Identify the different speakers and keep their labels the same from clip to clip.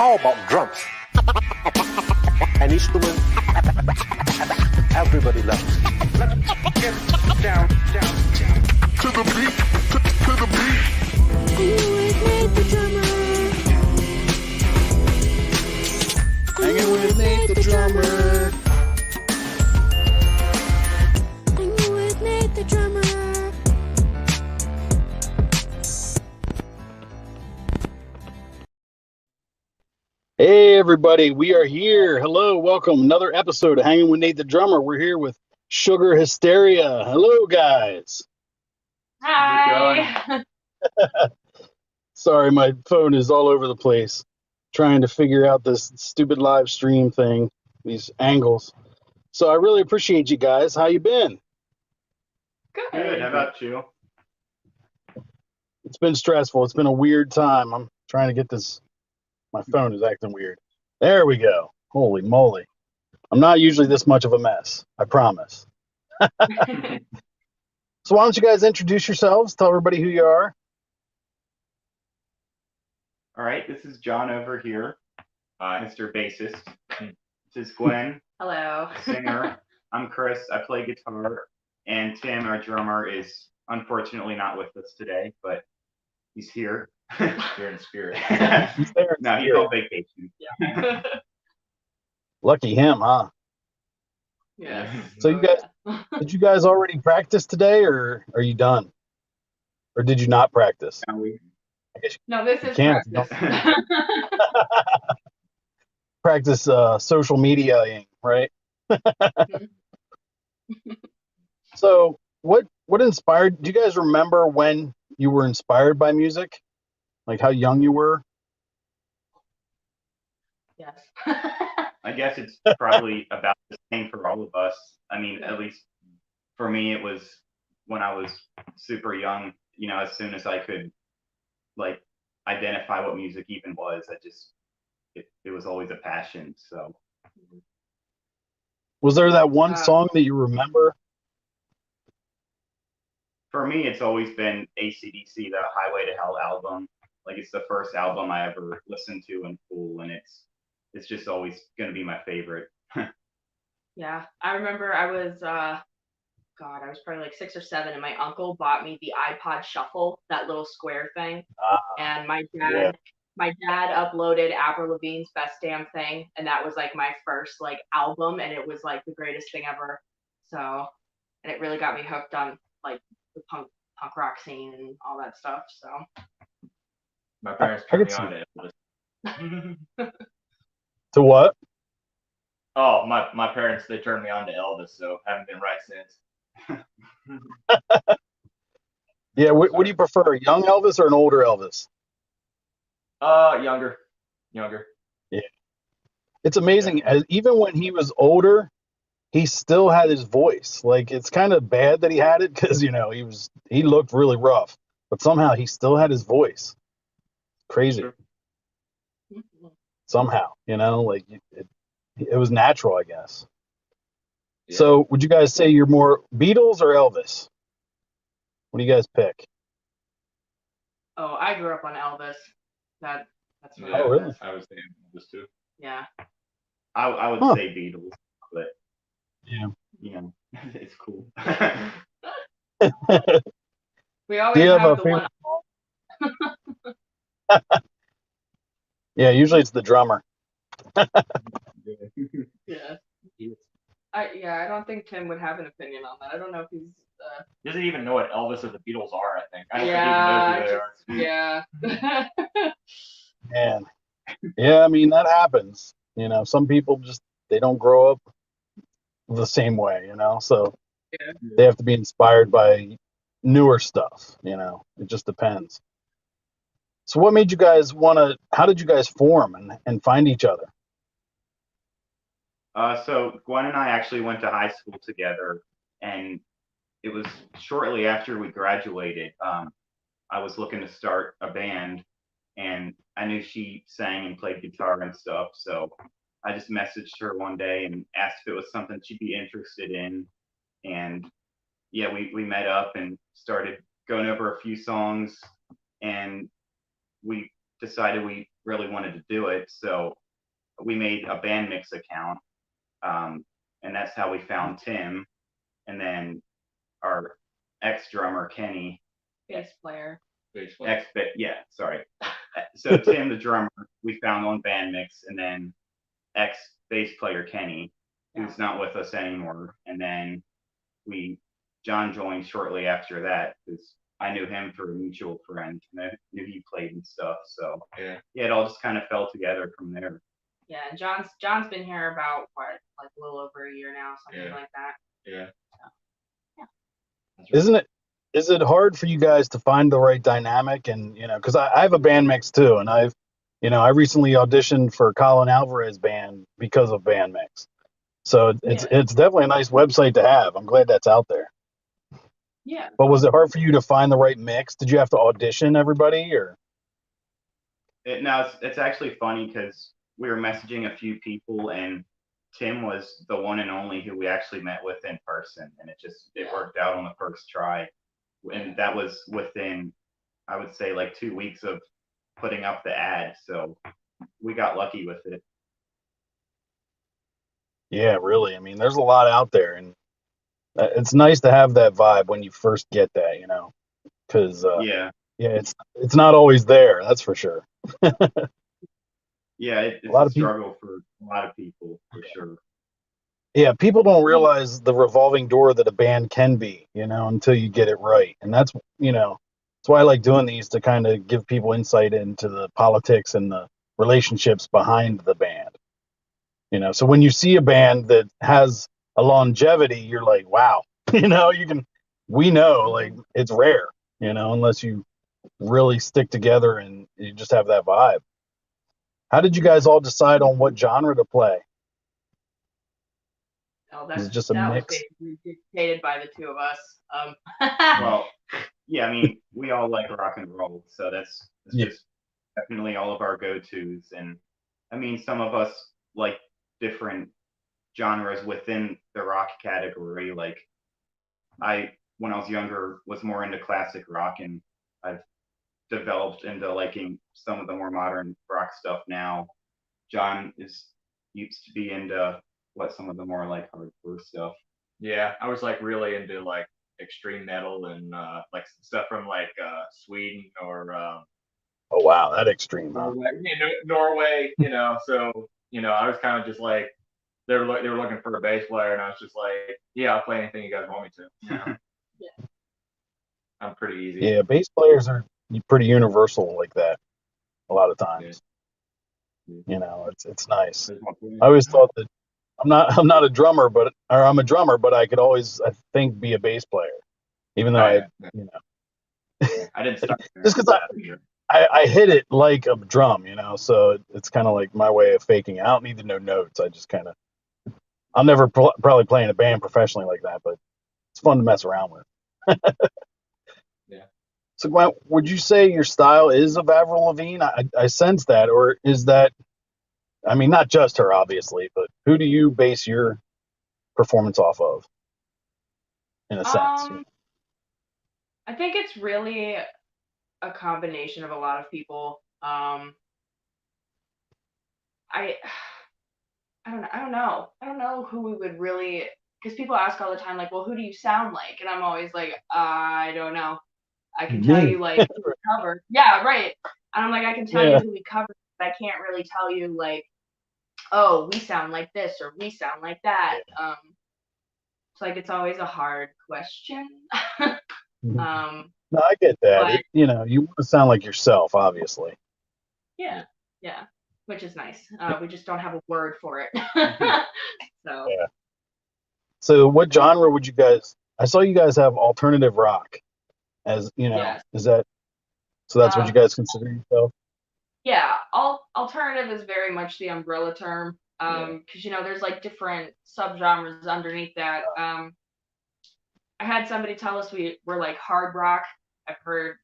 Speaker 1: How about drums? An instrument everybody loves. Let's get down, down, down. To the beat, to the beat.
Speaker 2: Hanging with Nate the drummer.
Speaker 3: Hanging with Nate the drummer.
Speaker 2: Hey everybody, we are here. Hello, welcome. Another episode of Hanging with Nate the Drummer. We're here with Sugar Hysteria. Hello, guys.
Speaker 4: Hi.
Speaker 2: Sorry, my phone is all over the place trying to figure out this stupid live stream thing, these angles. So I really appreciate you guys. How you been?
Speaker 4: Good. How about you?
Speaker 2: It's been stressful. It's been a weird time. I'm trying to get this. My phone is acting weird. There we go. Holy moly. I'm not usually this much of a mess. I promise. So why don't you guys introduce yourselves? Tell everybody who you are.
Speaker 4: All right. This is John over here, Mr. Bassist. This is Gwen,
Speaker 5: Hello.
Speaker 4: singer. I'm Chris. I play guitar. And Tim, our drummer, is unfortunately not with us today, but he's here. Here in spirit.
Speaker 2: He's there in
Speaker 4: No, he's
Speaker 2: spirit.
Speaker 4: on vacation.
Speaker 5: Yeah.
Speaker 2: Lucky him, huh?
Speaker 5: Yes.
Speaker 2: So you guys, did you guys already practice today, or are you done? Or did you not practice?
Speaker 4: Now we-
Speaker 5: No, this
Speaker 2: You
Speaker 5: is
Speaker 2: can't.
Speaker 5: practice.
Speaker 2: Practice social media, right? So what inspired? Do you guys remember when you were inspired by music? Like how young you were?
Speaker 5: Yes.
Speaker 4: I guess it's probably about the same for all of us. I mean, at least for me, it was when I was super young, as soon as I could, like, identify what music even was, it was always a passion. So
Speaker 2: Was there that one song that you remember?
Speaker 4: for me, it's always been AC/DC, the Highway to Hell album. Like, it's the first album I ever listened to in full, and it's just always going to be my favorite.
Speaker 5: Yeah. I remember I was I was probably like 6 or 7, and my uncle bought me the iPod Shuffle, that little square thing. And my dad uploaded Avril Lavigne's Best Damn Thing, and that was like my first like album, and it was like the greatest thing ever. So, and it really got me hooked on like the punk rock scene and all that stuff. So
Speaker 6: My parents turned me on to Elvis.
Speaker 2: To what?
Speaker 6: Oh, my parents, they turned me on to Elvis, so haven't been right since.
Speaker 2: Yeah, what do you prefer, a young Elvis or an older Elvis?
Speaker 6: Younger.
Speaker 2: Yeah. It's amazing. Even when he was older, he still had his voice. Like, it's kind of bad that he had it because, he looked really rough, but somehow he still had his voice. Crazy.
Speaker 6: Sure.
Speaker 2: Somehow, like it was natural, I guess.
Speaker 6: Yeah.
Speaker 2: So would you guys say you're more Beatles or Elvis? What do you guys pick?
Speaker 5: Oh, I grew up on Elvis. That's
Speaker 6: Yeah,
Speaker 2: Oh, really?
Speaker 6: I was saying Elvis too.
Speaker 5: yeah.
Speaker 4: I would
Speaker 2: Huh.
Speaker 4: say Beatles, but
Speaker 2: Yeah.
Speaker 4: it's cool.
Speaker 5: We always
Speaker 2: Do you have
Speaker 5: have
Speaker 2: a
Speaker 5: the one.
Speaker 2: Yeah, usually it's the drummer.
Speaker 5: Yeah. I don't think Tim would have an opinion on that. I don't know if he's.
Speaker 6: He doesn't even know what Elvis or the Beatles are, I think. I don't
Speaker 5: Yeah.
Speaker 6: think he even knows who they are.
Speaker 5: Yeah.
Speaker 2: Man. Yeah, I mean that happens. Some people just they don't grow up the same way, so
Speaker 5: Yeah.
Speaker 2: they have to be inspired by newer stuff, It just depends. So what made you guys how did you guys form and find each other?
Speaker 4: So Gwen and I actually went to high school together, and it was shortly after we graduated. I was looking to start a band, and I knew she sang and played guitar and stuff. So I just messaged her one day and asked if it was something she'd be interested in. And yeah, we met up and started going over a few songs, and we decided we really wanted to do it. So we made a band mix account, and that's how we found Tim, and then our ex drummer Kenny,
Speaker 5: Bass player.
Speaker 4: yeah, sorry. So Tim, the drummer, we found on band mix, and then ex bass player Kenny, who's not with us anymore, and then John joined shortly after that because I knew him through a mutual friend, and I knew he played and stuff. So yeah, it all just kind of fell together from there.
Speaker 5: Yeah, and John's been here about what, like a little over a year now, something like that.
Speaker 6: Yeah.
Speaker 5: So,
Speaker 2: Is it hard for you guys to find the right dynamic? And because I have a band mix too, and I recently auditioned for Colin Alvarez band because of band mix. So it's definitely a nice website to have. I'm glad that's out there.
Speaker 5: Yeah.
Speaker 2: But was it hard for you to find the right mix? Did you have to audition everybody, or?
Speaker 4: No, it's actually funny because we were messaging a few people, and Tim was the one and only who we actually met with in person, and it worked out on the first try, and that was within, I would say, like 2 weeks of putting up the ad, so we got lucky with it.
Speaker 2: Yeah, really. I mean, there's a lot out there, and it's nice to have that vibe when you first get that, because it's not always there. That's for sure.
Speaker 4: Yeah, it's
Speaker 2: a lot
Speaker 4: a
Speaker 2: of people.
Speaker 4: struggle for a lot of people, for sure.
Speaker 2: Yeah, people don't realize the revolving door that a band can be, until you get it right. And that's why I like doing these, to kind of give people insight into the politics and the relationships behind the band. So when you see a band that has a longevity, you're like, wow, we know, like, it's rare, unless you really stick together and you just have that vibe. How did you guys all decide on what genre to play?
Speaker 5: Oh,
Speaker 2: Is it just a
Speaker 5: that
Speaker 2: mix?
Speaker 5: was basically dictated by the two of us.
Speaker 4: Well, yeah, I mean, we all like rock and roll, so that's just definitely all of our go-tos. And I mean, some of us like different genres within the rock category. Like when I was younger, was more into classic rock, and I've developed into liking some of the more modern rock stuff now. John used to be into some of the more like hardcore stuff.
Speaker 6: Yeah, I was like really into like extreme metal and like stuff from like Sweden or
Speaker 2: oh wow, that extreme, huh?
Speaker 6: Norway, so I was kind of just like they were looking for a bass player, and I was just like, yeah, I'll play anything you guys want me to.
Speaker 5: Yeah.
Speaker 6: I'm pretty easy.
Speaker 2: Yeah, bass players are pretty universal like that a lot of times.
Speaker 6: Yeah.
Speaker 2: It's nice. I always thought that I'm not a drummer, I'm a drummer, but I could always, I think, be a bass player, even though
Speaker 6: I
Speaker 4: didn't start
Speaker 2: just because I hit it like a drum, so it's kind of like my way of faking it. I don't need to know notes. I just kind of, I'll never probably play in a band professionally like that, but it's fun to mess around with.
Speaker 6: Yeah.
Speaker 2: So Gwen, would you say your style is of Avril Lavigne? I sense that, or is that, I mean, not just her, obviously, but who do you base your performance off of, in a sense?
Speaker 5: I think it's really a combination of a lot of people. I don't know. I don't know who we would really, because people ask all the time, like, well, who do you sound like? And I'm always like, I don't know. I can tell you like who we covered. Yeah, right. And I'm like, I can tell you who we covered, but I can't really tell you like, oh, we sound like this or we sound like that. It's like it's always a hard question.
Speaker 2: No, I get that.
Speaker 5: But,
Speaker 2: you want to sound like yourself, obviously.
Speaker 5: Yeah, which is nice. We just don't have a word for it. So.
Speaker 2: Yeah. So what genre would you guys? I saw you guys have alternative rock, as
Speaker 5: Yes.
Speaker 2: Is that? So that's what you guys consider yourself?
Speaker 5: Yeah, alternative is very much the umbrella term. Because there's like different subgenres underneath that. I had somebody tell us we're like hard rock. I've heard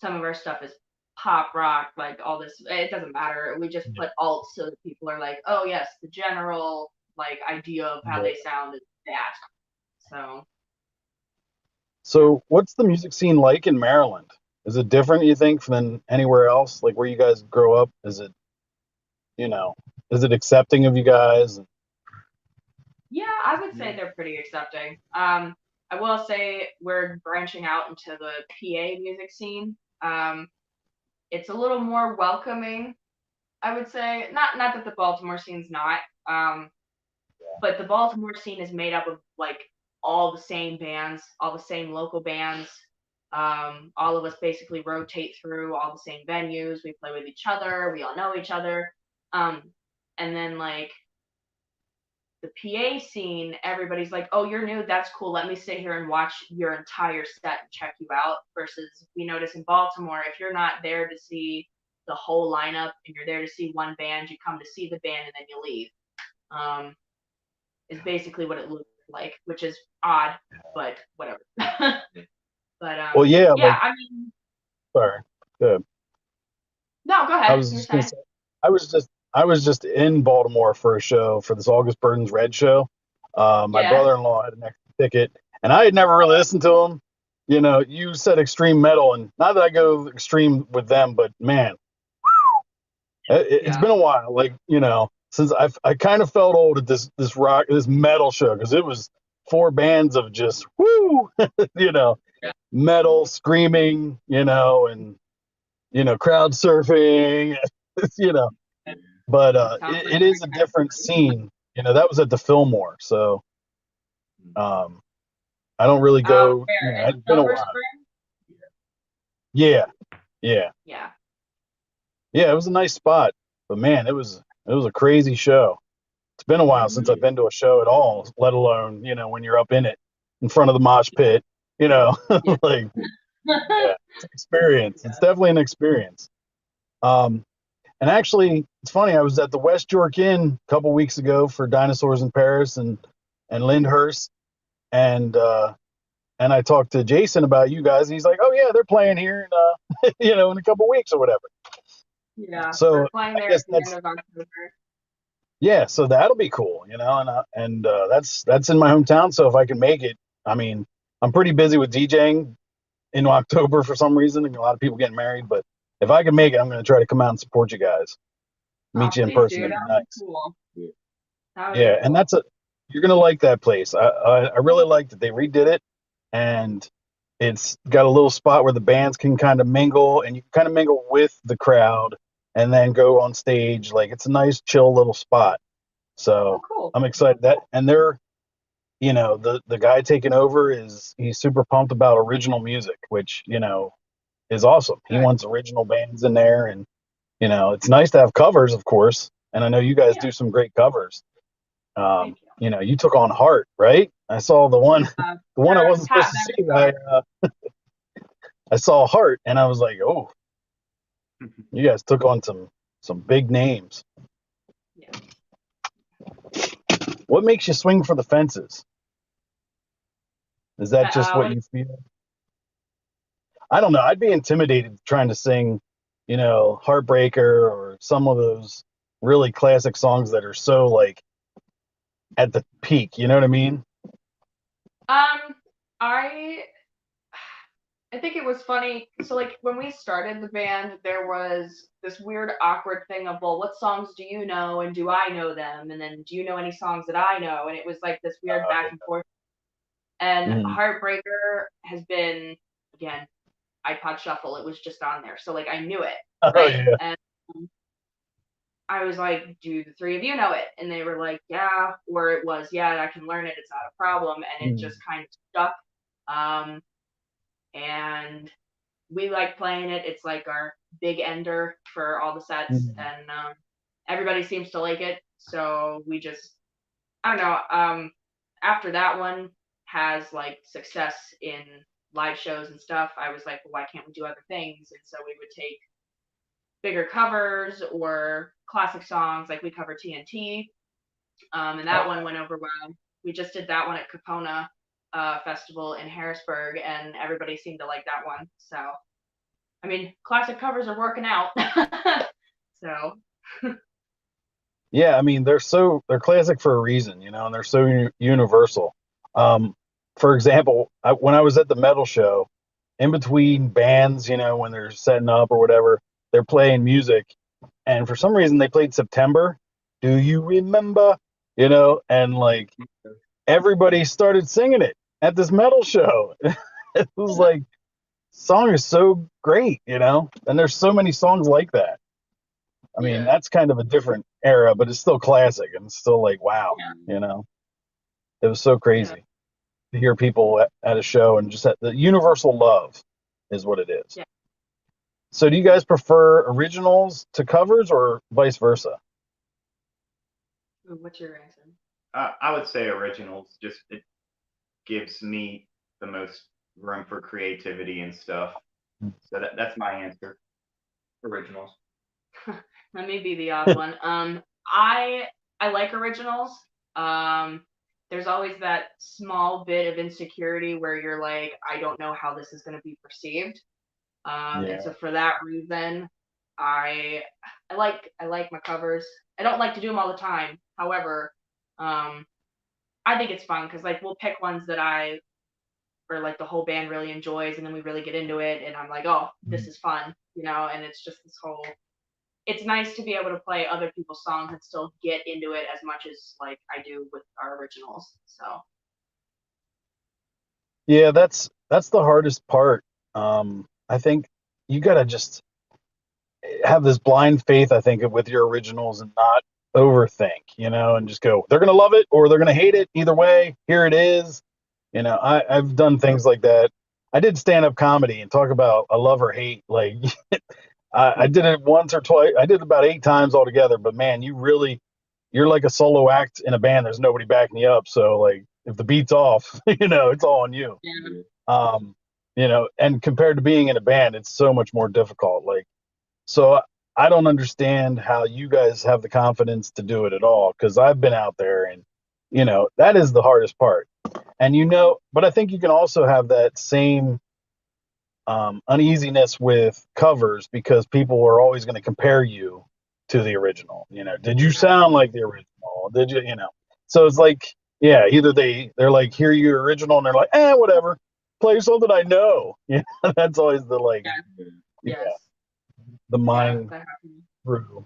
Speaker 5: some of our stuff is pop rock, like all this. It doesn't matter. We just put alt so that people are like, oh yes, the general like idea of how they sound is that. So
Speaker 2: what's the music scene like in Maryland? Is it different, you think, than anywhere else? Like where you guys grow up? Is it, you know, is it accepting of you guys?
Speaker 5: Yeah, I would say they're pretty accepting. I will say we're branching out into the PA music scene. It's a little more welcoming, I would say. Not that the Baltimore scene's not, but the Baltimore scene is made up of like all the same bands, all the same local bands. All of us basically rotate through all the same venues. We play with each other. We all know each other. Um, and then like the PA scene, everybody's like, "Oh, you're new. That's cool. Let me sit here and watch your entire set and check you out." Versus we notice in Baltimore, if you're not there to see the whole lineup and you're there to see one band, you come to see the band and then you leave. Is basically what it looks like, which is odd, but whatever. But
Speaker 2: Well, yeah,
Speaker 5: yeah,
Speaker 2: like,
Speaker 5: I mean,
Speaker 2: sorry. Good.
Speaker 5: no, go
Speaker 2: I
Speaker 5: ahead.
Speaker 2: was
Speaker 5: You're
Speaker 2: just gonna
Speaker 5: saying,
Speaker 2: say, I was just in Baltimore for a show for this August Burns Red show. My
Speaker 5: yeah,
Speaker 2: brother-in-law had an extra ticket, and I had never really listened to him. You know, you said extreme metal, and not that I go extreme with them, but man, it's
Speaker 5: yeah,
Speaker 2: been a while. Like, you know, since I kind of felt old at this metal show because it was four bands of just woo, you know,
Speaker 5: yeah.
Speaker 2: metal screaming, you know, and crowd surfing, you know. But
Speaker 5: Sounds
Speaker 2: it,
Speaker 5: like
Speaker 2: it
Speaker 5: a
Speaker 2: is
Speaker 5: great
Speaker 2: a
Speaker 5: time.
Speaker 2: different scene. You know, that was at the Fillmore, so um, I don't really go. You
Speaker 5: Where
Speaker 2: know,
Speaker 5: in
Speaker 2: it's been a
Speaker 5: Silver
Speaker 2: while.
Speaker 5: Spring?
Speaker 2: Yeah, yeah,
Speaker 5: Yeah.
Speaker 2: yeah. It was a nice spot, but man, it was a crazy show. It's been a while since I've been to a show at all, let alone when you're up in it, in front of the mosh pit. You know,
Speaker 5: Yeah.
Speaker 2: like yeah, it's an experience. It's definitely an experience. Um, And actually, it's funny. I was at the West York Inn a couple weeks ago for Dinosaurs in Paris and Lyndhurst, and I talked to Jason about you guys, and he's like, "Oh yeah, they're playing here, in, in a couple weeks or whatever."
Speaker 5: Yeah,
Speaker 2: So
Speaker 5: we're flying
Speaker 2: I
Speaker 5: there at
Speaker 2: guess
Speaker 5: the end of October.
Speaker 2: yeah. So that'll be cool, and that's in my hometown. So if I can make it, I mean, I'm pretty busy with DJing in October for some reason. And a lot of people getting married, but if I can make it, I'm going to try to come out and support you guys,
Speaker 5: Oh,
Speaker 2: meet you in
Speaker 5: please
Speaker 2: person.
Speaker 5: do.
Speaker 2: It'd
Speaker 5: That
Speaker 2: be
Speaker 5: would be
Speaker 2: nice.
Speaker 5: cool. That would be
Speaker 2: Yeah, and
Speaker 5: cool.
Speaker 2: you're gonna like that place. I really like that they redid it, and it's got a little spot where the bands can kind of mingle, and you can kind of mingle with the crowd, and then go on stage. Like it's a nice, chill little spot.
Speaker 5: Oh,
Speaker 2: So
Speaker 5: cool.
Speaker 2: I'm excited and the guy taking over he's super pumped about original music, which is awesome. He
Speaker 5: Good.
Speaker 2: wants original bands in there, and it's nice to have covers, of course. And I know you guys
Speaker 5: Yeah,
Speaker 2: do some great covers.
Speaker 5: thank you.
Speaker 2: You took on Heart, right? I saw the one, the one I wasn't supposed
Speaker 5: Pat
Speaker 2: to see.
Speaker 5: Benatar.
Speaker 2: I saw Heart, and I was like, oh, you guys took on some big names.
Speaker 5: Yeah.
Speaker 2: What makes you swing for the fences? Is that just what
Speaker 5: What
Speaker 2: you feel? I don't know. I'd be intimidated trying to sing, Heartbreaker or some of those really classic songs that are so like at the peak. You know what I mean?
Speaker 5: um, I I think it was funny. So like when we started the band, there was this weird awkward thing of, well, what songs do you know and do I know them? And then do you know any songs that I know? And it was like this weird back and forth. And
Speaker 2: Mhm.
Speaker 5: Heartbreaker has been again iPod Shuffle. It was just on there, so like I knew it,
Speaker 2: Oh
Speaker 5: right?
Speaker 2: yeah.
Speaker 5: And I was like, "Do the three of you know it?" And they were like, "Yeah," or it was, "Yeah, I can learn it. It's not a problem." And it
Speaker 2: Mhm.
Speaker 5: just kind of stuck. Um, and we like playing it. It's like our big ender for all the sets,
Speaker 2: Mhm.
Speaker 5: and everybody seems to like it. So we just, I don't know. After that one has like success in live shows and stuff, I was like, well, why can't we do other things? And so we would take bigger covers or classic songs, like we cover TNT, and that one went over well. We just did that one at Capona Festival in Harrisburg, and everybody seemed to like that one. So I mean, classic covers are working out. So
Speaker 2: Yeah, I mean they're classic for a reason, and they're so universal. Um, for example, when I was at the metal show, in between bands, you know, when they're setting up or whatever, they're playing music. And for some reason, they played September. Do you remember? You know, and like everybody started singing it at this metal show. It was like, song is so great, you know, and there's so many songs like that. I mean,
Speaker 5: Yeah.
Speaker 2: that's kind of a different era, but it's still classic and it's still like, wow,
Speaker 5: Yeah.
Speaker 2: you know, it was so
Speaker 5: Yeah.
Speaker 2: crazy to hear people at a show and just the universal love is what it is.
Speaker 5: Yeah.
Speaker 2: So, do you guys prefer originals to covers or vice versa?
Speaker 5: Ooh, what's your answer?
Speaker 4: I would say originals. Just it gives me the most room for creativity and stuff. So that's my answer.
Speaker 6: Originals.
Speaker 5: Let me be the odd one. I like originals. There's always that small bit of insecurity where you're like, I don't know how this is going to be perceived. And
Speaker 2: Yeah.
Speaker 5: so for that reason, I I like my covers. I don't like to do them all the time. However, um, I think it's fun because like we'll pick ones that I or like the whole band really enjoys, and then we really get into it, and I'm like, oh, this is fun, you know. And it's just this whole. It's nice to be able to play other people's songs and still get into it as much as like I do with our originals. So
Speaker 2: Yeah, that's the hardest part. I think you gotta just have this blind faith, I think, with your originals and not overthink, you know, and just go, they're gonna love it or they're gonna hate it. Either way, here it is. You know, I've done things like that. I did stand up comedy and talk about a love or hate. Like I did it once or twice. I did it about 8 times altogether. But man, you're like a solo act in a band. There's nobody backing you up. So like if the beat's off, you know, it's all on you.
Speaker 5: yeah,
Speaker 2: Um, you know, and compared to being in a band, it's so much more difficult. Like so I don't understand how you guys have the confidence to do it at all because I've been out there and you know, that is the hardest part. And you know, but I think you can also have that same uneasiness with covers because people are always going to compare you to the original. You know, did you sound like the original? Did you, you know? So it's like, yeah, either they're like, hear your original, and they're like, whatever, play something I know. Yeah, that's always the like,
Speaker 5: yeah,
Speaker 2: yeah,
Speaker 5: yes,
Speaker 2: the
Speaker 5: yeah,
Speaker 2: mind
Speaker 5: that happens.
Speaker 2: through.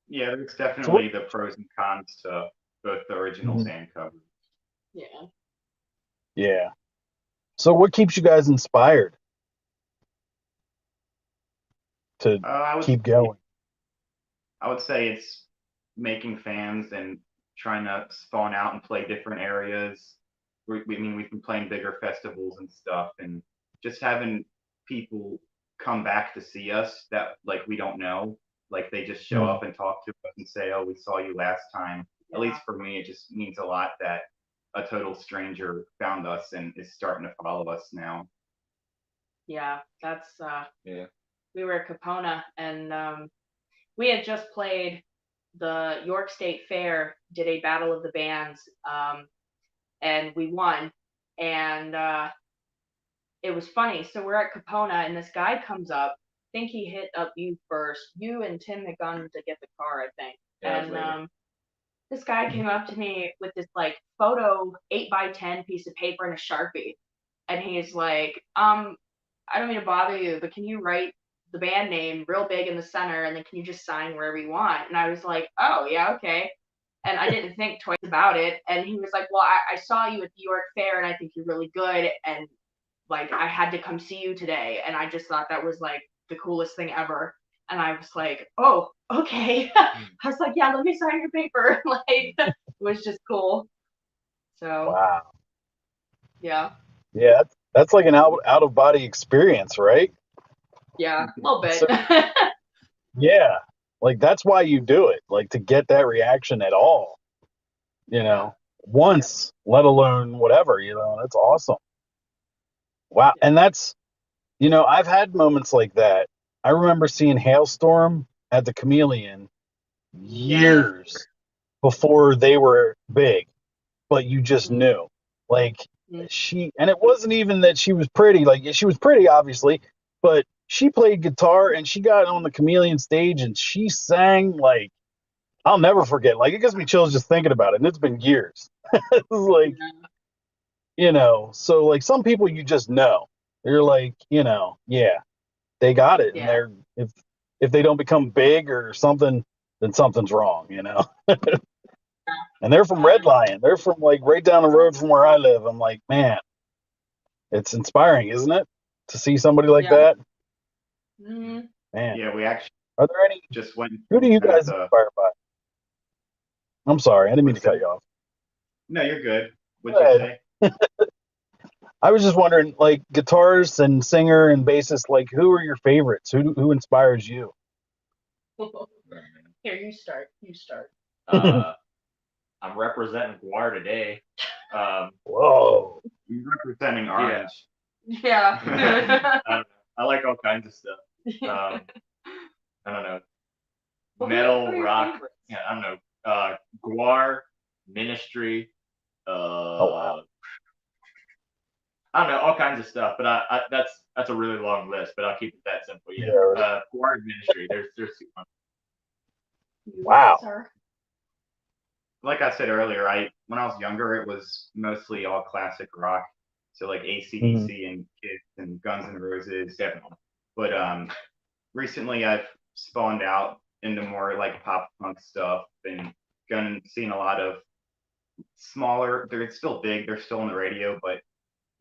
Speaker 4: Yeah, there's
Speaker 2: So what?
Speaker 4: definitely the pros and cons to both the originals
Speaker 2: Mhm.
Speaker 4: and covers.
Speaker 5: Yeah.
Speaker 2: Yeah. So what keeps you guys inspired to
Speaker 4: I would
Speaker 2: keep
Speaker 4: say
Speaker 2: going?
Speaker 4: I would say it's making fans and trying to spawn out and play different areas. I mean, we've been playing bigger festivals and stuff, and just having people come back to see us that like we don't know, like they just show
Speaker 2: Mm.
Speaker 4: up and talk to us and say, "Oh, we saw you last time." At
Speaker 5: Yeah.
Speaker 4: least for me, it just means a lot that a total stranger found us and is starting to follow us now.
Speaker 5: Yeah, that's
Speaker 6: Yeah.
Speaker 5: we were at Capona and we had just played the York State Fair, did a battle of the bands, and we won. And it was funny. So we're at Capona, and this guy comes up. I think he hit up you first. You and Tim had gone to get the car, I think.
Speaker 6: Yeah, it was
Speaker 5: And
Speaker 6: later.
Speaker 5: this guy came up to me with this like photo 8x10 piece of paper and a Sharpie. And he's like, I don't mean to bother you, but can you write the band name real big in the center and then can you just sign wherever you want? And I was like, oh, yeah, okay. And I didn't think twice about it. And he was like, well, I saw you at the York Fair and I think you're really good. And like, I had to come see you today. And I just thought that was like the coolest thing ever. And I was like, oh, okay. I was like, yeah, let me sign your paper. Like, it was just cool. So,
Speaker 2: Wow.
Speaker 5: yeah,
Speaker 2: Yeah, that's like an out of body experience, right?
Speaker 5: yeah, a little bit.
Speaker 2: So yeah, like that's why you do it, like to get that reaction at all, you
Speaker 5: Yeah,
Speaker 2: know, once, let alone whatever, you know, that's awesome. Wow.
Speaker 5: yeah.
Speaker 2: And that's, you know, I've had moments like that. I remember seeing Hailstorm at the Chameleon
Speaker 5: Yes.
Speaker 2: years before they were big, but you just
Speaker 5: Mhm.
Speaker 2: knew. Like
Speaker 5: Mhm.
Speaker 2: and it wasn't even that she was pretty, like she was pretty obviously, but she played guitar and she got on the Chameleon stage and she sang like I'll never forget. Like it gives me chills just thinking about it, and it's been years. It's like,
Speaker 5: Yeah.
Speaker 2: you know, so like some people you just know. You're like, yeah, they got it, and
Speaker 5: Yeah.
Speaker 2: they're if they don't become big or something, then something's wrong, And they're from Red Lion. They're from like right down the road from where I live. I'm like, man, it's inspiring, isn't it, to see somebody like
Speaker 5: Yeah.
Speaker 2: that?
Speaker 5: hmm
Speaker 2: Man,
Speaker 4: Yeah, we actually
Speaker 2: are there any?
Speaker 4: just went
Speaker 2: Who do you
Speaker 4: at
Speaker 2: guys
Speaker 4: the.
Speaker 2: inspire by? I'm sorry, I didn't mean to
Speaker 4: What's
Speaker 2: cut
Speaker 4: that?
Speaker 2: you off.
Speaker 4: No, you're good. What'd
Speaker 2: Go
Speaker 4: you
Speaker 2: ahead.
Speaker 4: say?
Speaker 2: I was just wondering, like guitarist and singer and bassist, like who are your favorites? Who inspires you?
Speaker 5: Here, you start. You start.
Speaker 6: I'm representing Guar today.
Speaker 2: Whoa.
Speaker 4: You're representing Orange.
Speaker 5: Yeah.
Speaker 6: I like all kinds of stuff. I don't know,
Speaker 5: Well,
Speaker 6: metal,
Speaker 5: who are your
Speaker 6: rock.
Speaker 5: favorites?
Speaker 6: Yeah, I don't know. Guar, Ministry.
Speaker 2: Oh wow.
Speaker 6: I don't know, all kinds of stuff. But that's a really long list. But I'll keep it that simple.
Speaker 2: Yeah.
Speaker 6: Yeah.
Speaker 2: Right.
Speaker 6: Guar and Ministry. There's two.
Speaker 2: Wow.
Speaker 5: Sir.
Speaker 4: Like I said earlier, when I was younger, it was mostly all classic rock. So like
Speaker 2: Mhm.
Speaker 4: AC/DC and Kiss and Guns N' Roses, definitely. But recently I've spawned out into more like pop punk stuff and seen a lot of smaller. They're still big. They're still on the radio, but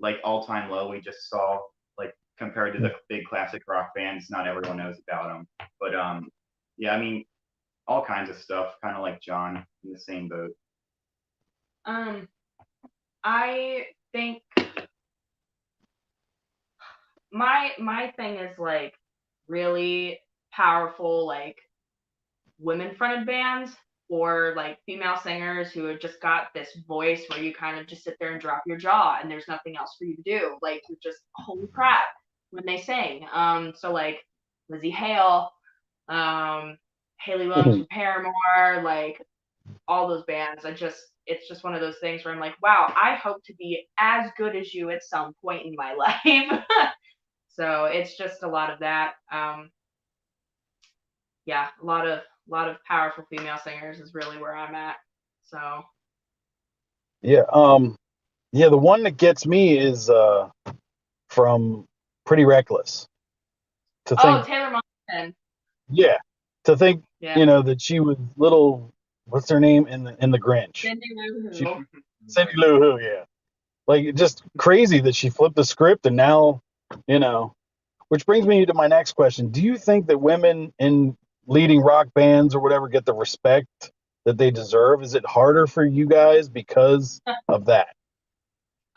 Speaker 4: like All Time Low, we just saw like compared to the big classic rock bands, not everyone knows about them. But yeah, I mean all kinds of stuff, kind of like John in the same boat.
Speaker 5: I think my thing is like really powerful, like women fronted bands or like female singers who have just got this voice where you kind of just sit there and drop your jaw and there's nothing else for you to do. Like you're just holy crap when they sing. So like Lizzie Hale, Haley Williams
Speaker 2: Mhm.
Speaker 5: from Paramore, like all those bands. It's just one of those things where I'm like, wow, I hope to be as good as you at some point in my life. So it's just a lot of that. Yeah, a lot of powerful female singers is really where I'm at. So
Speaker 2: Yeah. Yeah. The one that gets me is from Pretty Reckless. To
Speaker 5: oh,
Speaker 2: think,
Speaker 5: Taylor Momsen.
Speaker 2: yeah, to think,
Speaker 5: Yeah.
Speaker 2: that she was little. What's her name in the Grinch?
Speaker 5: Cindy Lou
Speaker 2: She,
Speaker 5: Who.
Speaker 2: Cindy Lou Who. Yeah. Like just crazy that she flipped the script and now, you know. Which brings me to my next question. Do you think that women in leading rock bands or whatever get the respect that they deserve? Is it harder for you guys because of that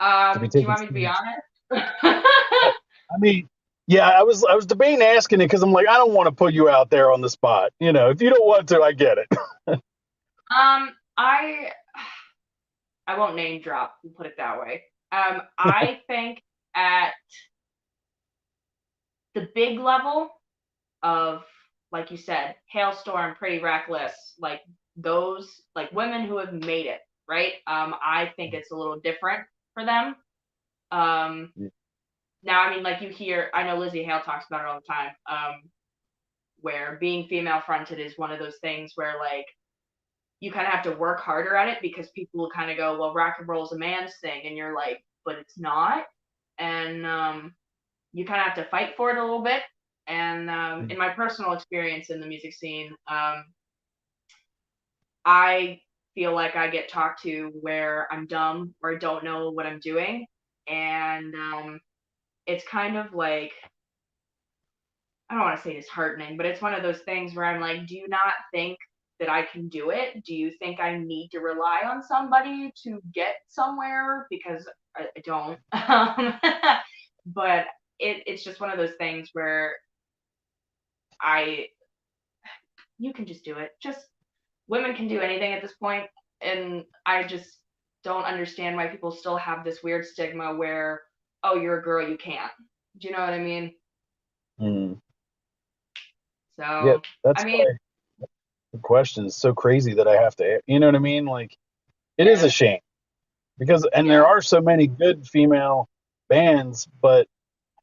Speaker 2: to be
Speaker 5: Do you
Speaker 2: taken
Speaker 5: want me to be
Speaker 2: seriously?
Speaker 5: honest?
Speaker 2: I mean, yeah, I was debating asking it because I'm like, I don't want to put you out there on the spot. If you don't want to, I get it.
Speaker 5: I won't name drop, we'll put it that way. I think at the big level of, like you said, Hailstorm, Pretty Reckless, like those, like women who have made it, right? I think it's a little different for them. Um, Now, I mean, like I know Lizzie Hale talks about it all the time, where being female fronted is one of those things where like you kind of have to work harder at it because people will kind of go, well, rock and roll is a man's thing, and you're like, but it's not, and you kind of have to fight for it a little bit. And in my personal experience in the music scene, I feel like I get talked to where I'm dumb or I don't know what I'm doing, and it's kind of like, I don't want to say disheartening, but it's one of those things where I'm like, do you not think that I can do it? Do you think I need to rely on somebody to get somewhere? Because I don't. But it's just one of those things where I you can just do it. Just women can do anything at this point, and I just don't understand why people still have this weird stigma where, oh, you're a girl, you can't. Do you know what I mean?
Speaker 2: Mm. Yeah,
Speaker 5: So, I
Speaker 2: that's
Speaker 5: mean,
Speaker 2: why the question is so crazy that I have to. You know what I mean? Like, it is
Speaker 5: yeah,
Speaker 2: a shame because, and there
Speaker 5: yeah.
Speaker 2: are so many good female bands, but,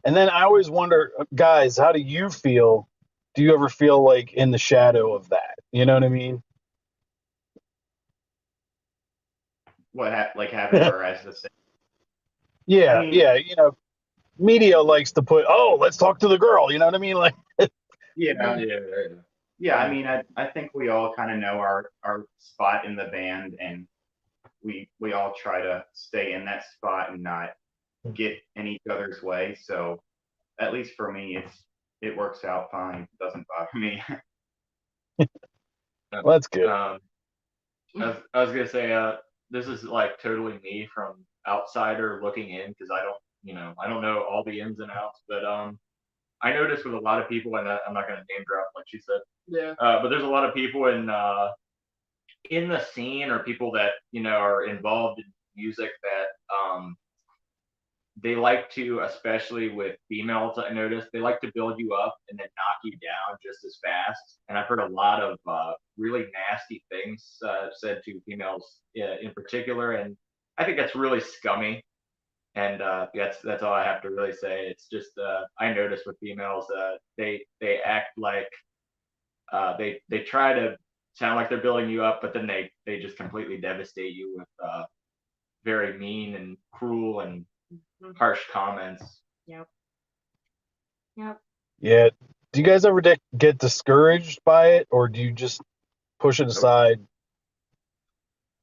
Speaker 2: and then I always wonder, guys, how do you feel? Do you ever feel like in the shadow of that? You know what I mean?
Speaker 4: Like having her as the same. I
Speaker 2: Yeah,
Speaker 4: mean,
Speaker 2: yeah, media likes to put, oh, let's talk to the girl. You know what I mean? Like,
Speaker 4: Yeah.
Speaker 6: Yeah.
Speaker 4: Yeah, I mean, I think we all kind of know our spot in the band, and we all try to stay in that spot and not get in each other's way. So at least for me, it works out fine. It doesn't bother me.
Speaker 2: well, that's good.
Speaker 6: I was gonna say, this is like totally me from outsider looking in because I don't know all the ins and outs, but I noticed with a lot of people, and I'm not gonna name drop like she said,
Speaker 5: Yeah.
Speaker 6: but there's a lot of people in the scene or people that are involved in music that they like to, especially with females, I noticed they like to build you up and then knock you down just as fast. And I've heard a lot of really nasty things said to females in particular, and I think that's really scummy. And that's all I have to really say. It's just I notice with females, they act like they try to sound like they're building you up, but then they just completely devastate you with very mean and cruel and harsh comments.
Speaker 5: Yep. Yep.
Speaker 2: Yeah. Do you guys ever get discouraged by it, or do you just push it aside?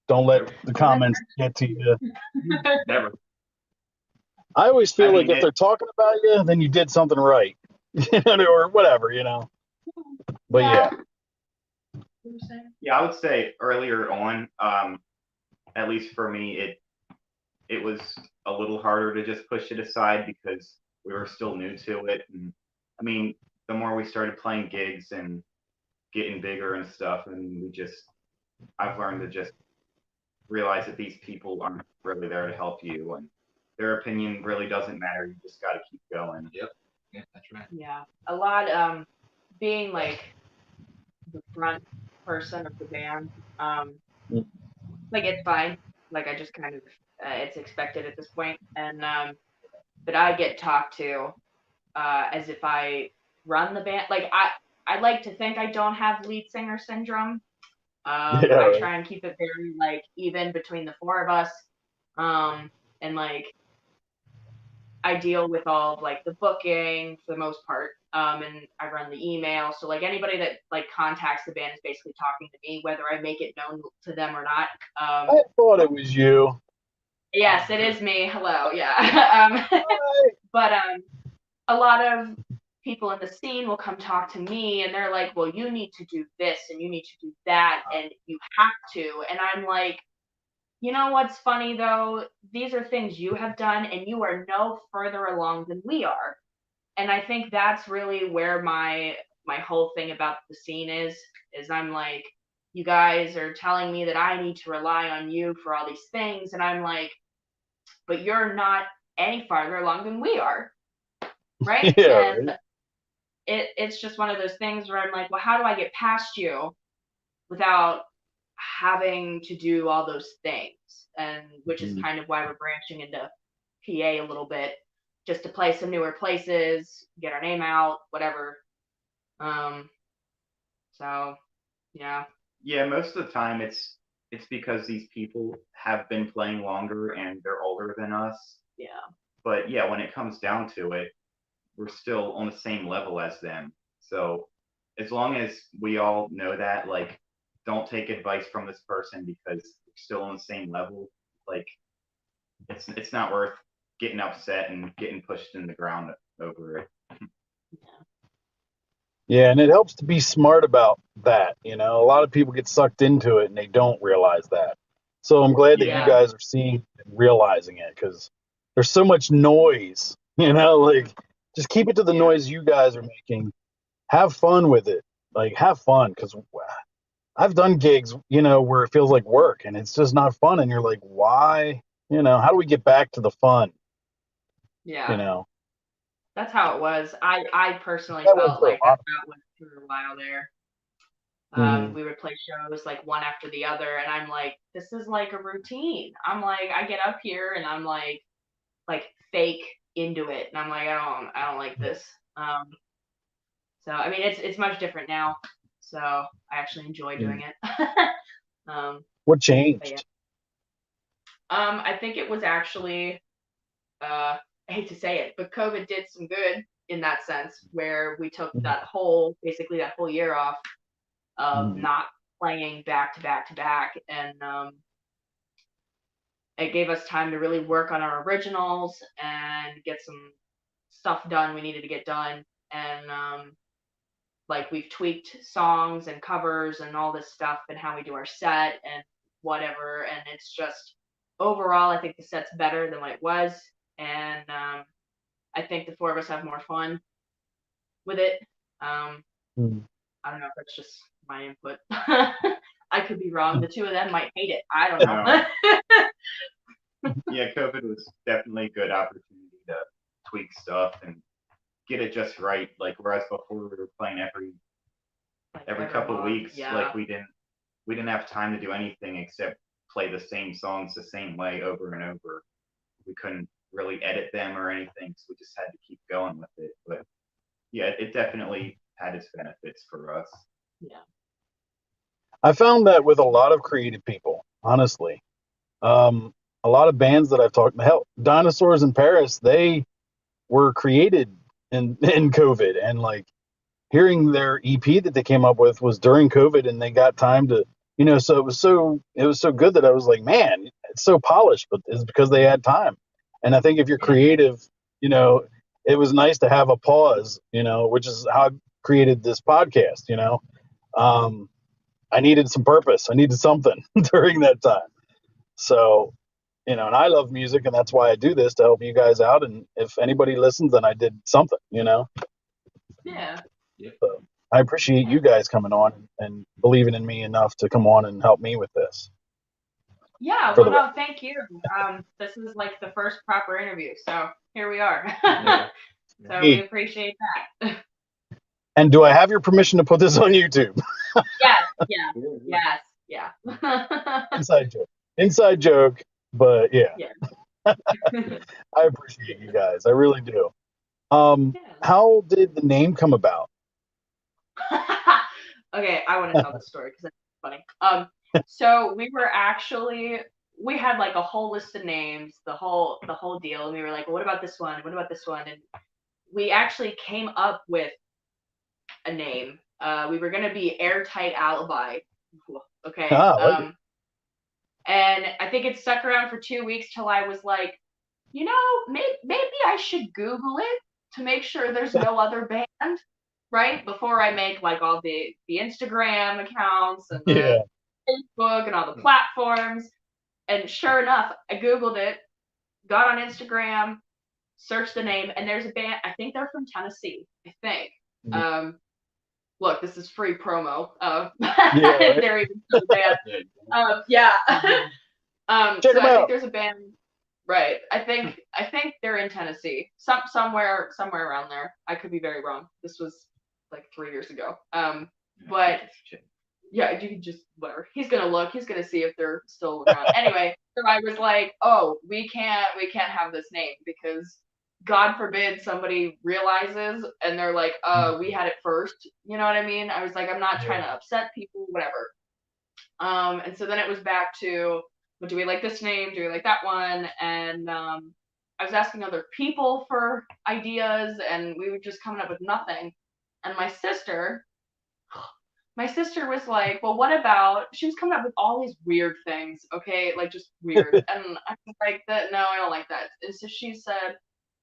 Speaker 2: Don't let
Speaker 6: Nope.
Speaker 2: the comments get to you.
Speaker 6: Never.
Speaker 2: I always feel
Speaker 4: I
Speaker 2: like
Speaker 4: mean,
Speaker 2: if they're talking about you, then you did something right, or whatever, But yeah,
Speaker 4: yeah, I would say earlier on, at least for me, it was a little harder to just push it aside because we were still new to it. And I mean, the more we started playing gigs and getting bigger and stuff, and I've learned to just realize that these people aren't really there to help you, and their opinion really doesn't matter. You just got to keep going.
Speaker 6: Yep. Yeah, that's right.
Speaker 5: Yeah. A lot being like the front person of the band, like it's fine. Like I just kind of it's expected at this point. And but I get talked to as if I run the band. Like I like to think I don't have lead singer syndrome.
Speaker 2: yeah,
Speaker 5: I
Speaker 2: right.
Speaker 5: try and keep it very like even between the four of us. And like I deal with all of like the booking for the most part. And I run the email. So like anybody that like contacts the band is basically talking to me, whether I make it known to them or not.
Speaker 2: I thought it was you.
Speaker 5: Yes, it is me. Hello. Yeah. But a lot of people in the scene will come talk to me and they're like, well, you need to do this and you need to do that and you have to. And I'm like, you know what's funny though? These are things you have done and you are no further along than we are. And I think that's really where my whole thing about the scene is I'm like, you guys are telling me that I need to rely on you for all these things. And I'm like, but you're not any farther along than we are. Right?
Speaker 2: Yeah,
Speaker 5: And
Speaker 2: right.
Speaker 5: it's just one of those things where I'm like, well, how do I get past you without having to do all those things? And which is kind of why we're branching into PA a little bit, just to play some newer places, get our name out, whatever. So yeah.
Speaker 4: Yeah, most of the time it's because these people have been playing longer and they're older than us.
Speaker 5: Yeah.
Speaker 4: But yeah, when it comes down to it, we're still on the same level as them. So as long as we all know that, like, don't take advice from this person because we're still on the same level. Like, it's not worth getting upset and getting pushed in the ground over it.
Speaker 2: Yeah, and it helps to be smart about that. A lot of people get sucked into it and they don't realize that. So I'm glad that you
Speaker 5: Yeah.
Speaker 2: guys are seeing and realizing it because there's so much noise. Like just keep it to the noise you guys are making. Have fun with it. Like have fun because I've done gigs, where it feels like work and it's just not fun. And you're like, why? How do we get back to the fun?
Speaker 5: Yeah. That's how it was. I personally
Speaker 2: That was
Speaker 5: felt
Speaker 2: for a
Speaker 5: like
Speaker 2: lot.
Speaker 5: that went for a while there.
Speaker 2: Mhm.
Speaker 5: We would play shows like one after the other, and I'm like, this is like a routine. I'm like, I get up here and I'm like fake into it, and I'm like, I don't like this. So I mean, it's much different now. So I actually enjoy doing it.
Speaker 2: What
Speaker 5: But yeah.
Speaker 2: changed?
Speaker 5: I think it was actually I hate to say it, but COVID did some good in that sense, where we took
Speaker 2: Mhm.
Speaker 5: basically that whole year off of
Speaker 2: Mhm.
Speaker 5: not playing back to back to back, and it gave us time to really work on our originals and get some stuff done we needed to get done. And like we've tweaked songs and covers and all this stuff and how we do our set and whatever. And it's just overall, I think the set's better than what it was. And I think the four of us have more fun with it.
Speaker 2: Mhm.
Speaker 5: I don't know if that's just my input. I could be wrong. The two of them might hate it. I don't know.
Speaker 4: No. Yeah, COVID was definitely a good opportunity to tweak stuff and get it just right. Like whereas before we were playing
Speaker 5: Like
Speaker 4: every couple of
Speaker 5: month,
Speaker 4: weeks,
Speaker 5: yeah.
Speaker 4: like we didn't have time to do anything except play the same songs the same way over and over. We couldn't really edit them or anything, so we just had to keep going with it. But yeah, it definitely had its benefits for us.
Speaker 5: Yeah.
Speaker 2: I found that with a lot of creative people, honestly. A lot of bands that I've talked, hell, Dinosaurs in Paris, they were created in COVID, and like hearing their EP that they came up with was during COVID, and they got time to, so it was so good that I was like, man, it's so polished, but it's because they had time. And I think if you're
Speaker 5: Yeah.
Speaker 2: creative, it was nice to have a pause, which is how I created this podcast. I needed some purpose. I needed something during that time. So, and I love music, and that's why I do this, to help you guys out. And if anybody listens, then I did something.
Speaker 5: Yeah.
Speaker 2: So I appreciate you guys coming on and believing in me enough to come on and help me with this.
Speaker 5: Yeah,
Speaker 2: For
Speaker 5: well,
Speaker 2: the
Speaker 5: no, thank you. This is like the first proper interview, so here we are.
Speaker 6: Yeah.
Speaker 5: So we appreciate that.
Speaker 2: And do I have your permission to put this on YouTube?
Speaker 5: Yes, yes, yeah.
Speaker 2: Inside joke, but yeah,
Speaker 5: Yeah.
Speaker 2: I appreciate you guys. I really do.
Speaker 5: Yeah.
Speaker 2: How did the name come about?
Speaker 5: Okay, I want to tell this story because it's funny. So we had like a whole list of names, the whole deal, and we were like, well, what about this one? What about this one? And we actually came up with a name. We were gonna be Airtight Alibi. Okay.
Speaker 2: I like it.
Speaker 5: And I think it stuck around for 2 weeks till I was like, maybe I should Google it to make sure there's no other band, right? Before I make like all the Instagram accounts and the Facebook and all the platforms. And sure enough, I Googled it, got on Instagram, searched the name, and there's a band. I think they're from Tennessee. I think. Look, this is free promo.
Speaker 2: Right.
Speaker 5: They're even still a band. Yeah. So I think there's a band. Right. I think they're in Tennessee. Somewhere around there. I could be very wrong. This was like 3 years ago. But yeah, you can just whatever. He's gonna look. He's gonna see if they're still around. Anyway, so I was like, oh, we can't have this name because God forbid somebody realizes and they're like, we had it first. You know what I mean? I was like, I'm not trying to upset people, whatever. And so then it was back to, well, do we like this name? Do we like that one? And I was asking other people for ideas, and we were just coming up with nothing. And my sister was like, well, what about, she was coming up with all these weird things, okay? Like just weird. And I was like, no, I don't like that. And so she said,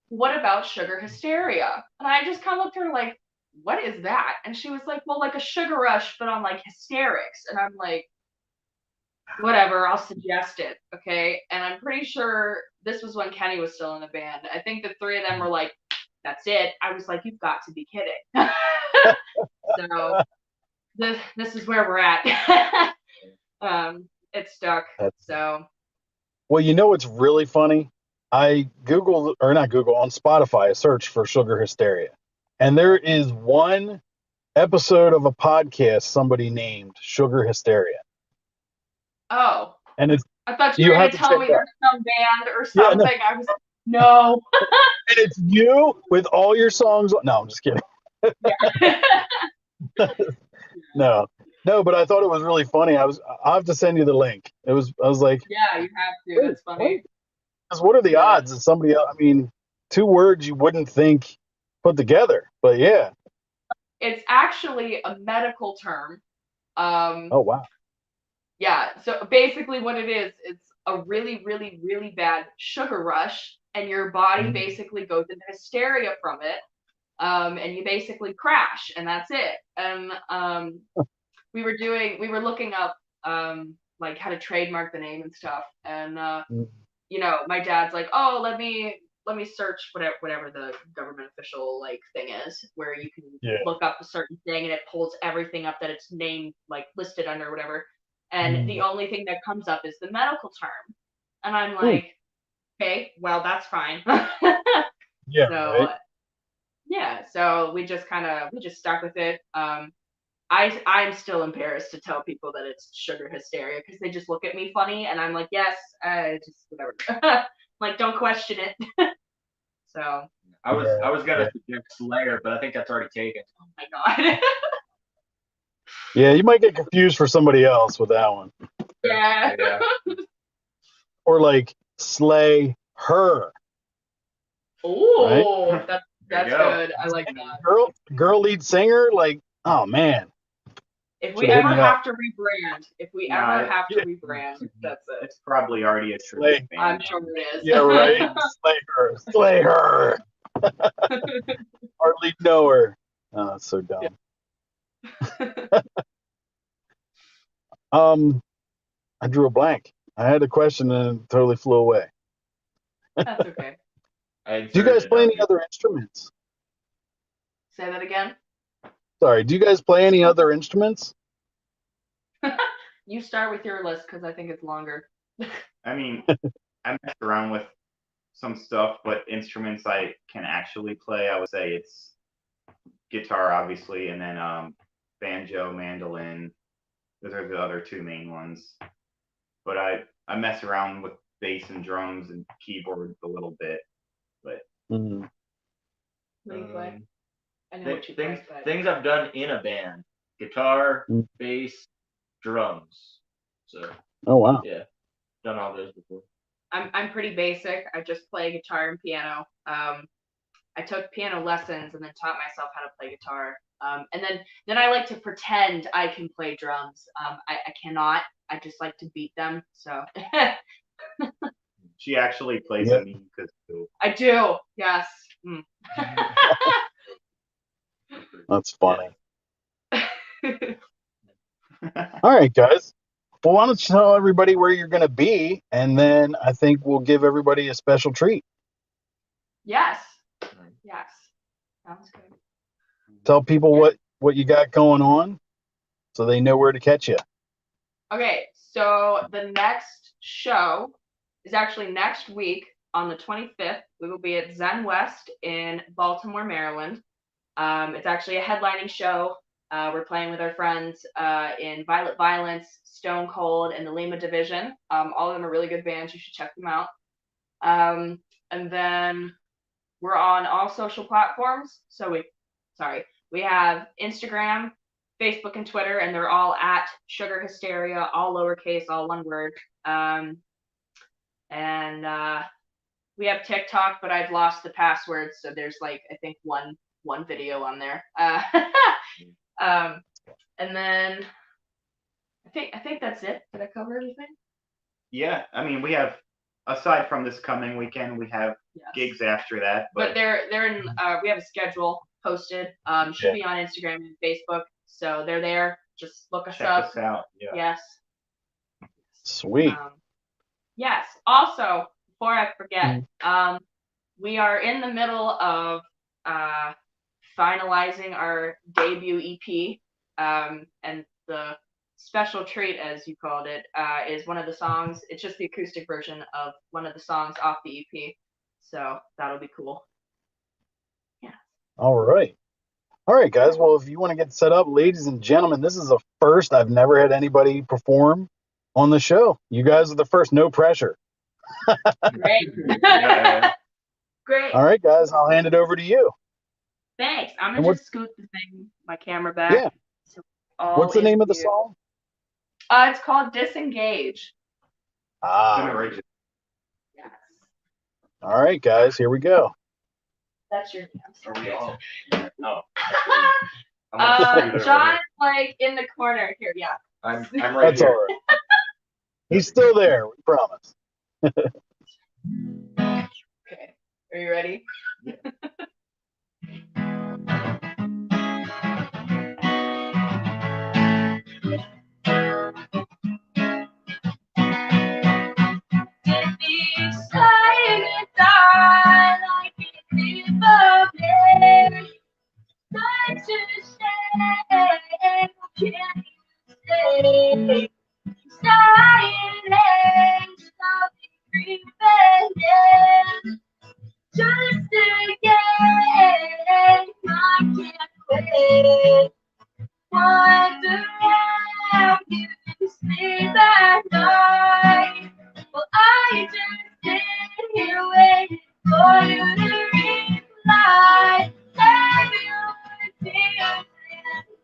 Speaker 5: what about sugar hysteria? And I just kind of looked at her like, what is that? And she was like, well, like a sugar rush, but on like hysterics. And I'm like, whatever, I'll suggest it, okay? And I'm pretty sure this was when Kenny was still in the band. I think the three of them were like, that's it. I was like, you've got to be kidding. So this is where we're at. It stuck. So.
Speaker 2: Well, what's really funny? I Googled, or not Google, on Spotify, I searched for sugar hysteria. And there is one episode of a podcast somebody named Sugar Hysteria.
Speaker 5: Oh.
Speaker 2: And it's,
Speaker 5: I thought you were going to tell me there's some band or something. Yeah, no. I was like, no.
Speaker 2: And it's you with all your songs. No, I'm just kidding. No, but I thought it was really funny. I'll have to send you the link. I was like,
Speaker 5: yeah, you have to. That's funny.
Speaker 2: Because what are the odds that somebody else, I mean, two words you wouldn't think put together. But yeah.
Speaker 5: It's actually a medical term.
Speaker 2: Oh wow.
Speaker 5: Yeah, so basically what it is, it's a really, really, really bad sugar rush, and your body basically goes into hysteria from it, and you basically crash, and that's it. And we were looking up like how to trademark the name and stuff, and my dad's like, oh, let me search whatever the government official like thing is, where you can look up a certain thing and it pulls everything up that it's named like listed under whatever. And the only thing that comes up is the medical term. And I'm like, okay, well, that's fine.
Speaker 2: Yeah.
Speaker 5: So,
Speaker 2: Right.
Speaker 5: yeah, so we just stuck with it. I'm still embarrassed to tell people that it's sugar hysteria because they just look at me funny, and I'm like, yes, just whatever. Like, don't question it. So.
Speaker 6: I was gonna suggest Slayer, but I think that's already taken.
Speaker 5: Oh my god.
Speaker 2: Yeah, you might get confused for somebody else with that one.
Speaker 5: Yeah.
Speaker 2: Or like slay her.
Speaker 5: Oh,
Speaker 2: right?
Speaker 5: that's good. I like that.
Speaker 2: Girl lead singer, like, oh man.
Speaker 5: If we ever have to rebrand, that's it.
Speaker 4: It's probably already a true
Speaker 2: Slay.
Speaker 4: fan.
Speaker 5: I'm sure it is.
Speaker 2: Yeah, right. Slay her. Hardly know her. Oh, that's so dumb. I drew a blank. I had a question and it totally flew away.
Speaker 5: That's okay.
Speaker 2: Do you guys play any other instruments?
Speaker 5: Say that again.
Speaker 2: Sorry, do you guys play any other instruments?
Speaker 5: You start with your list because I think it's longer.
Speaker 4: I mean, I messed around with some stuff, but instruments I can actually play, I would say it's guitar, obviously, and then banjo, mandolin. Those are the other two main ones. But I mess around with bass and drums and keyboard a little bit. But
Speaker 5: what do you play? I know what you play, but...
Speaker 6: Things I've done in a band: guitar, bass, drums. So.
Speaker 2: Oh wow.
Speaker 6: Yeah, done all those before.
Speaker 5: I'm pretty basic. I just play guitar and piano. I took piano lessons and then taught myself how to play guitar. And then I like to pretend I can play drums. I cannot. I just like to beat them. So.
Speaker 4: She actually plays a mean kazoo.
Speaker 5: I do. Yes.
Speaker 2: That's funny. All right, guys. Well, why don't you tell everybody where you're going to be, and then I think we'll give everybody a special treat.
Speaker 5: Yes. Yes. Sounds good.
Speaker 2: Tell people what you got going on so they know where to catch you.
Speaker 5: Okay, so the next show is actually next week on the 25th. We will be at Zen West in Baltimore, Maryland. It's actually a headlining show. We're playing with our friends in Violet Violence, Stone Cold, and the Lima Division. All of them are really good bands. You should check them out. And then we're on all social platforms. So we have Instagram, Facebook, and Twitter, and they're all at Sugar Hysteria, all lowercase, all one word. And we have TikTok, but I've lost the password, so there's like I think one video on there. And then I think that's it. Did I cover everything?
Speaker 4: Yeah, I mean we have, aside from this coming weekend, we have gigs after that.
Speaker 5: But they're in. We have a schedule posted. Should be on Instagram and Facebook, so they're there. Just look us up.
Speaker 4: Check us out. Yeah.
Speaker 5: Yes.
Speaker 2: Sweet.
Speaker 5: Yes. Also, before I forget, we are in the middle of finalizing our debut EP, and the special treat, as you called it, is one of the songs. It's just the acoustic version of one of the songs off the EP, so that'll be cool. Yeah.
Speaker 2: All right, guys. Well, if you want to get set up, ladies and gentlemen, this is a first. I've never had anybody perform on the show. You guys are the first. No pressure.
Speaker 5: Great. Great.
Speaker 2: All right, guys. I'll hand it over to you.
Speaker 5: Thanks. I'm gonna just scoot my camera back.
Speaker 2: Yeah.
Speaker 5: So
Speaker 2: what's the name of the song?
Speaker 5: It's called Disengage.
Speaker 2: Ah.
Speaker 5: Yes.
Speaker 2: All right, guys. Here we go.
Speaker 5: That's your answer.
Speaker 6: Are we all? Oh. I'm gonna stay there
Speaker 5: John
Speaker 6: with
Speaker 5: is like in the corner here. Yeah.
Speaker 6: it. I'm right
Speaker 2: That's all
Speaker 6: here.
Speaker 2: right. He's still there. We promise.
Speaker 5: Okay. Are you ready? Just again, I can't wait. Wonder how you sleep at night. Well, I just sit here waiting for you to reply. Maybe you're tears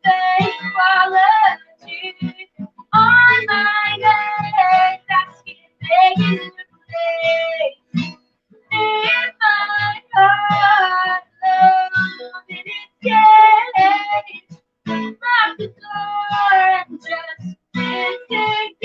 Speaker 5: and apology on my head, asking, begging to play. In my heart, love in its cage. Lock the door and just disengage.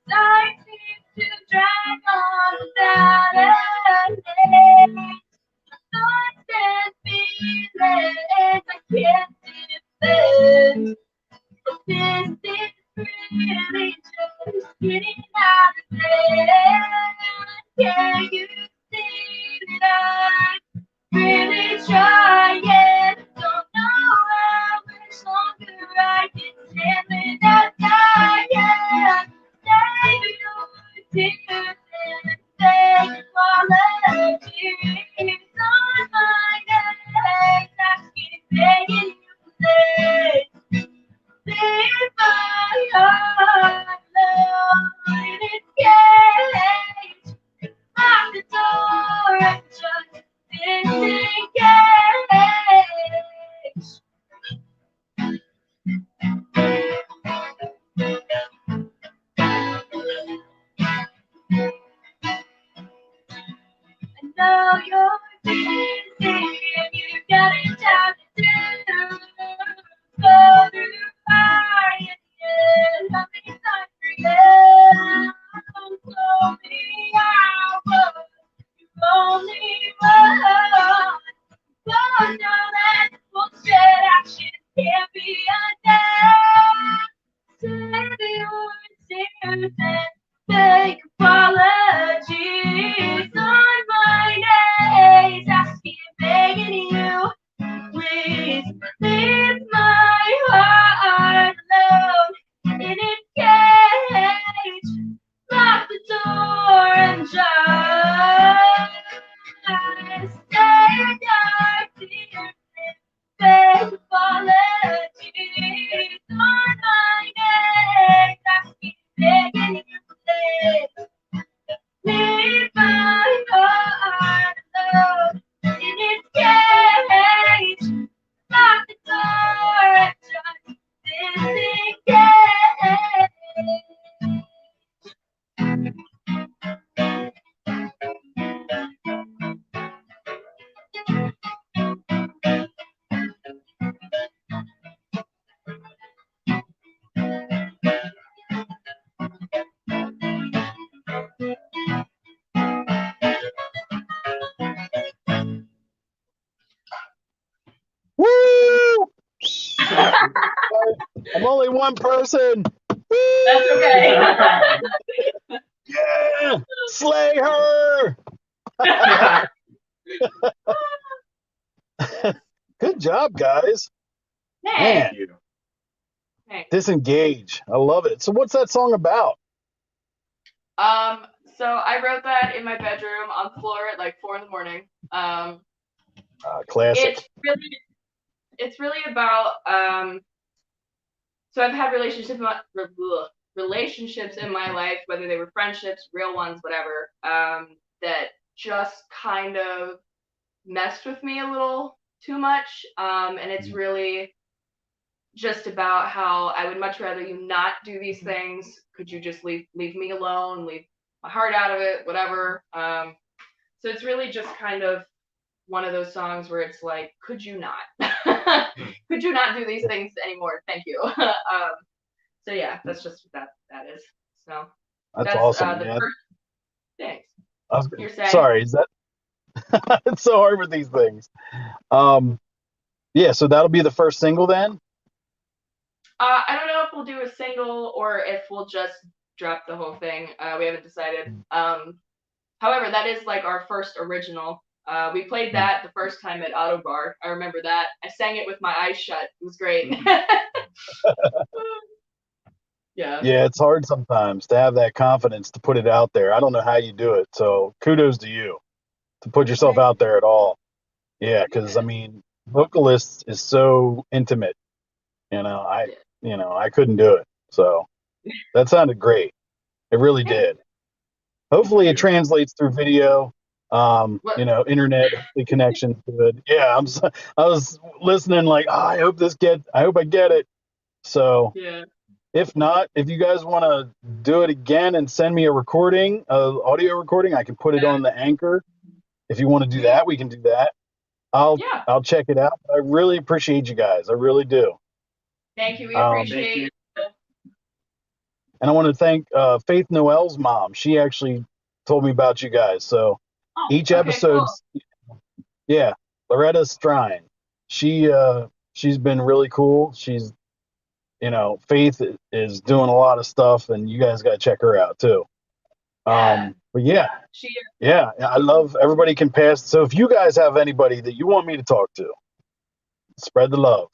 Speaker 5: Time seems to drag on without an end. Thoughts and feelings I can't defend. This is really just getting out of hand. Can you see that I'm really trying? Don't know how much longer I can stand without dying. Maybe you're tears and fake apologies on my neck, asking, begging you please. Leave my heart alone in its cage. Lock the door and just disengage. I know you're busy and you got it time to do. Go through fire and I'll be time for you. Told me I was your only one. But now that bullshit action can't be undone. Save your tears and fake apologies on my knees, asking, begging you, please leave my heart alone in its cage. Lock the door and just stay dark, tears and fake apologies on my knees, asking, begging you, please. Leave my heart alone in its cage. Lock the door and just disengage.
Speaker 2: Woo! I'm only one person. Woo!
Speaker 5: That's okay.
Speaker 2: Yeah! Slay her! Good job, guys.
Speaker 5: Hey.
Speaker 2: Man,
Speaker 6: Thank you.
Speaker 5: Hey.
Speaker 2: Disengage. I love it. So what's that song about?
Speaker 5: So I wrote that in my bedroom on the floor at like 4 a.m.
Speaker 2: Classic.
Speaker 5: It's really about so I've had relationships in my life, whether they were friendships, real ones, whatever, that just kind of messed with me a little too much. And it's really just about how I would much rather you not do these things. Could you just leave me alone, leave my heart out of it, whatever. So it's really just kind of one of those songs where it's like, could you not? Could you not do these things anymore? Thank you. So yeah, that's just what that is. So
Speaker 2: That's
Speaker 5: that's
Speaker 2: awesome,
Speaker 5: the
Speaker 2: man.
Speaker 5: first. Thanks.
Speaker 2: I was,
Speaker 5: You're saying?
Speaker 2: sorry, is that it's so hard with these things. Yeah, so that'll be the first single then.
Speaker 5: I don't know if we'll do a single or if we'll just drop the whole thing. We haven't decided. However, that is like our first original. We played that the first time at Auto Bar. I remember that. I sang it with my eyes shut. It was great. Yeah.
Speaker 2: Yeah, it's hard sometimes to have that confidence to put it out there. I don't know how you do it. So kudos to you to put yourself out there at all. Yeah, because I mean, vocalist is so intimate. I couldn't do it. So that sounded great. It really did. Hopefully it translates through video. Internet the connection's good. Yeah, I was listening like, I hope I get it. So
Speaker 5: Yeah.
Speaker 2: if not, if you guys want to do it again and send me a recording, audio recording, I can put it on the Anchor. If you want to do that, we can do that. I'll check it out. I really appreciate you guys. I really do.
Speaker 5: Thank you. We appreciate
Speaker 6: thank
Speaker 5: it.
Speaker 2: And I want to thank Faith Noel's mom. She actually told me about you guys. So each episode, yeah, Loretta Strine. She's been really cool. Faith is doing a lot of stuff, and you guys got to check her out too.
Speaker 5: Yeah.
Speaker 2: But yeah, I love everybody can pass. So if you guys have anybody that you want me to talk to, spread the love.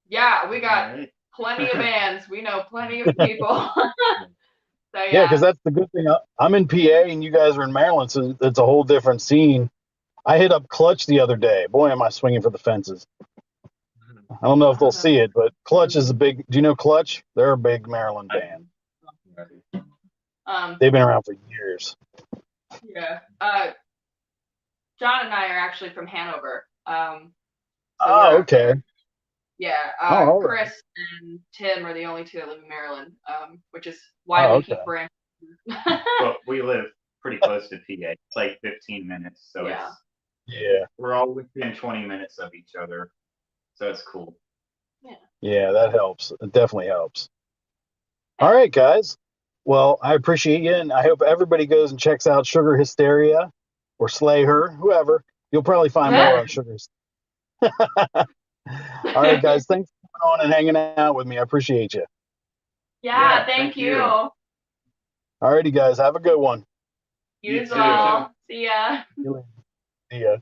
Speaker 5: Yeah, we got plenty of bands. We know plenty of people. So
Speaker 2: Yeah, because that's the good thing. I'm in PA and you guys are in Maryland, so it's a whole different scene. I hit up Clutch the other day. Boy, am I swinging for the fences. I don't know if they'll see it, but Clutch is do you know Clutch? They're a big Maryland band. They've been around for years.
Speaker 5: Yeah. John and I are actually from Hanover.
Speaker 2: Okay.
Speaker 5: Yeah. Chris and Tim are the only two that live in Maryland, which is why we keep branching.
Speaker 4: But we live pretty close to PA. It's like 15 minutes, so we're all within 20 minutes of each other, so it's cool.
Speaker 2: Yeah, that helps. It definitely helps. All right, guys. Well, I appreciate you, and I hope everybody goes and checks out Sugar Hysteria or Slay Her, whoever. You'll probably find more on Sugar. All right, guys. Thanks for coming on and hanging out with me. I appreciate you.
Speaker 5: Yeah, thank you.
Speaker 2: All righty, guys. Have a good one.
Speaker 5: You as well. See ya.
Speaker 2: See ya.